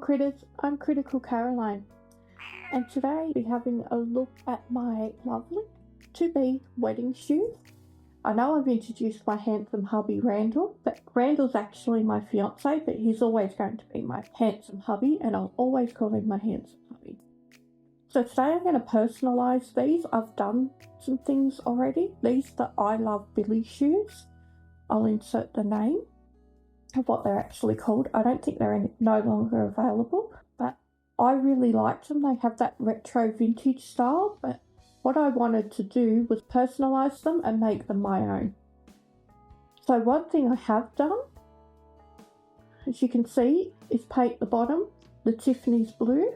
critters, I'm Critical Caroline, and today we're having a look at my lovely to-be wedding shoes. I know I've introduced my handsome hubby Randall, but Randall's actually my fiance, but he's always going to be my handsome hubby, and I'll always call him my handsome hubby. So today I'm going to personalise these. I've done some things already. These are the I Love Billy shoes. I'll insert the name of what they're actually called. I don't think they're no longer available, but I really liked them. They have that retro vintage style, but what I wanted to do was personalise them and make them my own. So one thing I have done, as you can see, is paint the bottom the Tiffany's blue.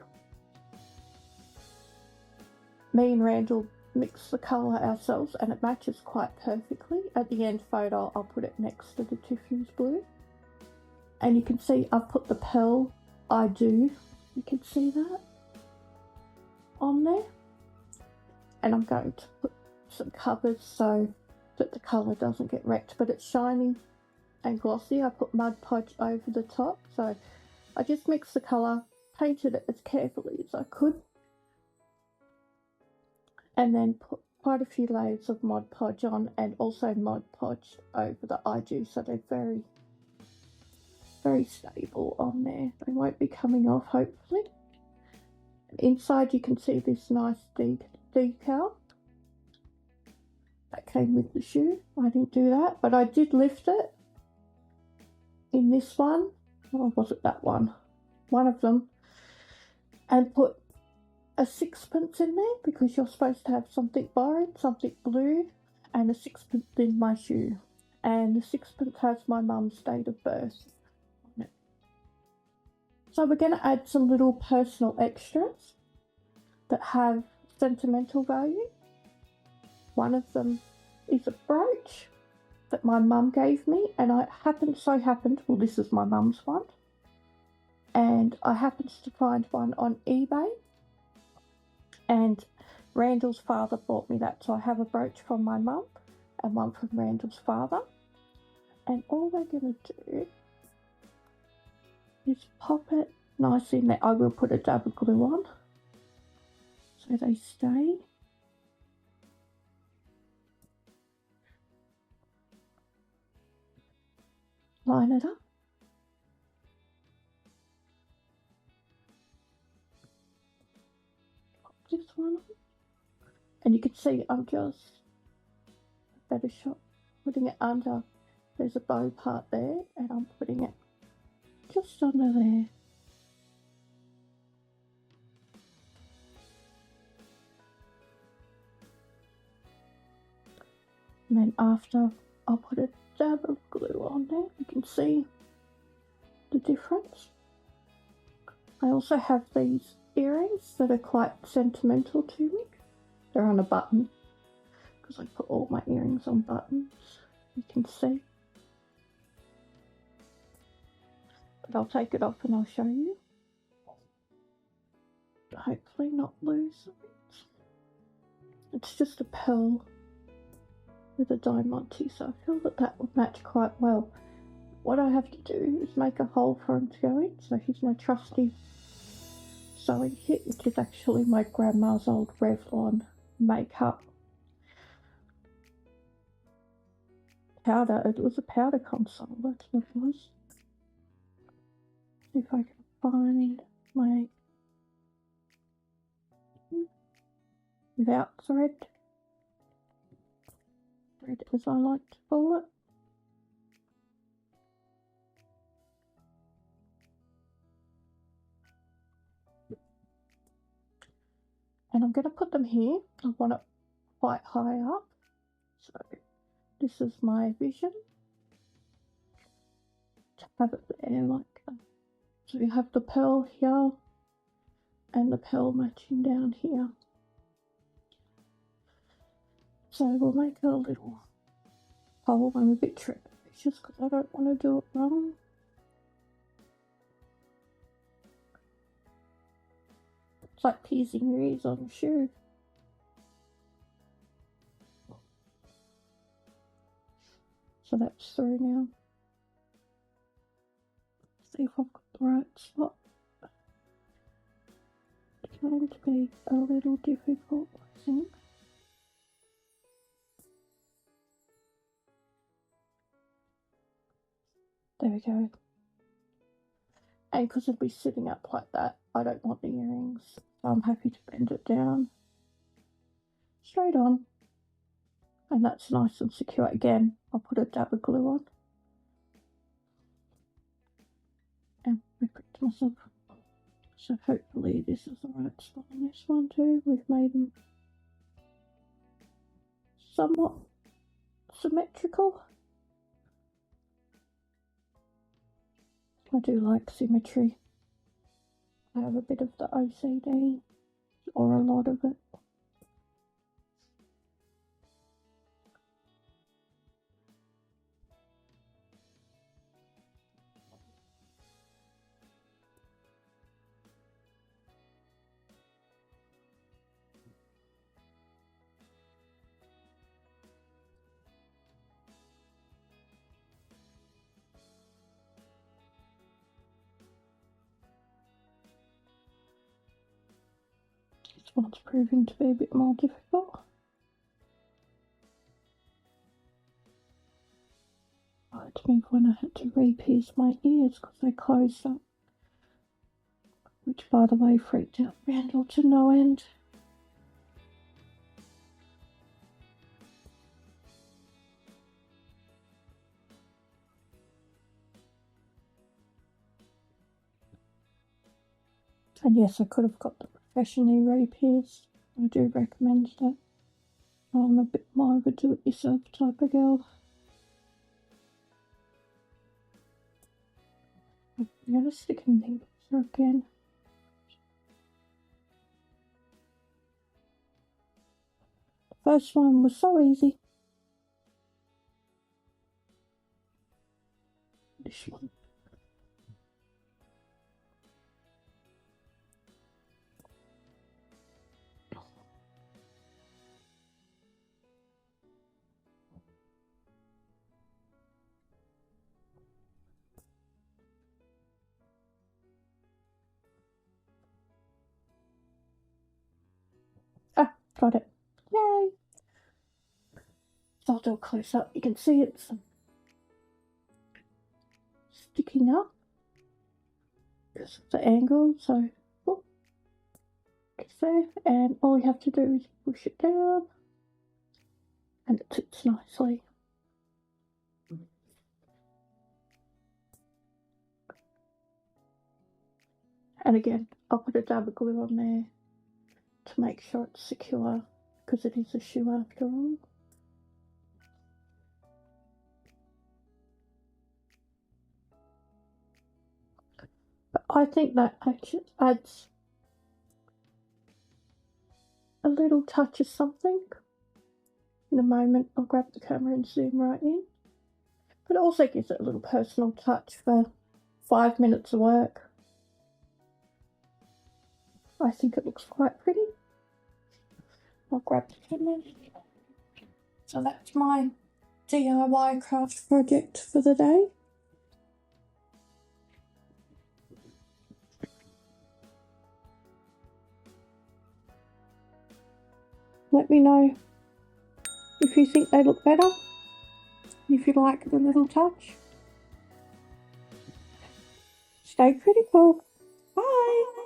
Me and Randall mix the colour ourselves and it matches quite perfectly. At the end photo I'll put it next to the Tiffany's blue. And you can see I've put the pearl I Do, you can see that on there. And I'm going to put some covers so that the colour doesn't get wrecked, but it's shiny and glossy. I put Mud Podge over the top, so I just mixed the colour, painted it as carefully as I could, and then put quite a few layers of Mod Podge on, and also Mod Podge over the I Do, so they're very stable on there. They won't be coming off, hopefully. And inside you can see this nice decal that came with the shoe. I didn't do that, but I did lift it in this one, or was it that one? One of them, and put a sixpence in there because you're supposed to have something borrowed, something blue, and a sixpence in my shoe. And the sixpence has my mum's date of birth on it. So we're going to add some little personal extras that have sentimental value. One of them is a brooch that my mum gave me, and I so happened, well, this is my mum's one, and I happened to find one on eBay, and Randall's father bought me that, so I have a brooch from my mum and one from Randall's father. And all we're going to do is pop it nice in there. I will put a dab of glue on so they stay. Line it up. Pop this one on. And you can see I'm just a better shot putting it under. There's a bow part there, and I'm putting it just under there. And then after, I'll put a dab of glue on there. You can see the difference. I also have these earrings that are quite sentimental to me. They're on a button because I put all my earrings on buttons, you can see. But I'll take it off and I'll show you. Hopefully not lose it. It's just a pearl with a diamante, so I feel that would match quite well. What I have to do is make a hole for him to go in. So here's my trusty sewing kit, which is actually my grandma's old Revlon makeup powder. It was a powder console, that's what it was. See if I can find my without thread as I like to call it. And I'm going to put them here. I want it quite high up. So this is my vision. To have it there like that. So you have the pearl here and the pearl matching down here. So we'll make a little hole. I'm a bit trepidatious because I don't want to do it wrong. It's like piercing your ears on a shoe. So that's through now. See if I've got the right spot. going to be a little difficult, I think. There we go. And because it'll be sitting up like that, I don't want the earrings. So I'm happy to bend it down straight on. And that's nice and secure. Again, I'll put a dab of glue on. And rip it to myself. So hopefully this is the right spot on this one too. We've made them somewhat symmetrical. I do like symmetry. I have a bit of the OCD, or a lot of it. This one's proving to be a bit more difficult. Reminds me of when I had to re-pierce my ears because they closed up. Which, by the way, freaked out Randall to no end. And yes, I could have got them professionally re-pierced. I do recommend that. I'm a bit more of a do-it-yourself type of girl. I'm going to stick in there again. The first one was so easy. This one. Ah, got it. Yay! So I'll do a close up. You can see it's sticking up because of the angle. So, oh, it's there. And all you have to do is push it down and it sits nicely. And again, I'll put a dab of glue on there to make sure it's secure because it is a shoe after all. But I think that actually adds a little touch of something. In a moment, I'll grab the camera and zoom right in. But it also gives it a little personal touch for 5 minutes of work. I think it looks quite pretty. I'll grab the camera. So that's my DIY craft project for the day. Let me know if you think they look better, if you like the little touch. Stay critical. Bye.